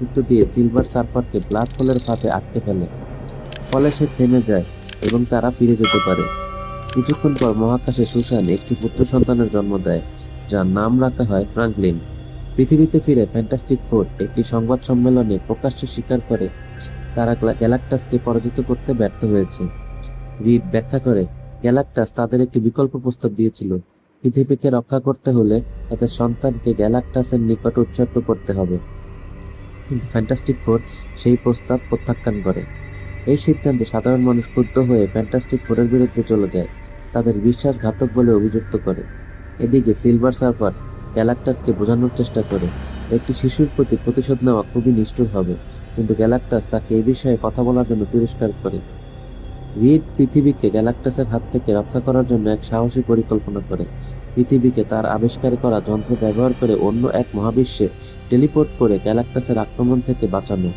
নেতৃত্ব দিয়ে silver সার্ফারকে black হোলের ফাঁদে আটকে ফেলে। ফলে সে থেমে যায় এবং তারা ফিরে যেতে পারে। কিছুক্ষণ পর মহাকাশে সুসান একটি পুত্র সন্তানের জন্ম দেয়, যার নাম রাখা হয় ফ্রাঙ্কলিন। পৃথিবীতে ফিরে ফ্যান্টাস্টিক ফোর একটি সংবাদ সম্মেলনে প্রকাশ্যে স্বীকার করে তারা গ্যালাক্টাসকে পরাজিত করতে ব্যর্থ হয়েছে। রিড ব্যাখ্যা করে, গ্যালাক্টাস তাদের একটি বিকল্প প্রস্তাব দিয়েছিল। পৃথিবীকে রক্ষা করতে হলে তাদের সন্তানকে গ্যালাক্টাসের নিকট উৎসর্গ করতে হবে। কিন্তু ফ্যান্টাস্টিক ফোর সেই প্রস্তাব প্রত্যাখ্যান করে। এই সিদ্ধান্তে সাধারণ মানুষ ক্রুদ্ধ হয়ে ফ্যান্টাস্টিক ফোরের বিরুদ্ধে চলে যায়, তাদের বিশ্বাসঘাতক বলে অভিযুক্ত করে। এদিকে সিলভার সার্ফার গ্যালাক্টাসকে বোঝানোর চেষ্টা করে একটি শিশুর প্রতি প্রতিশোধ নেওয়া খুবই নিষ্ঠুর হবে, কিন্তু গ্যালাক্টাস তাকে এ বিষয়ে কথা বলার জন্য তিরস্কার করে। রিড পৃথিবীকে গ্যালাক্টাসের হাত থেকে রক্ষা করার জন্য এক সাহসী পরিকল্পনা করে। পৃথিবীকে তার আবিষ্কার করা যন্ত্র ব্যবহার করে অন্য এক মহাবিশ্বে টেলিপোর্ট করে গ্যালাক্টাসের আক্রমণ থেকে বাঁচানো।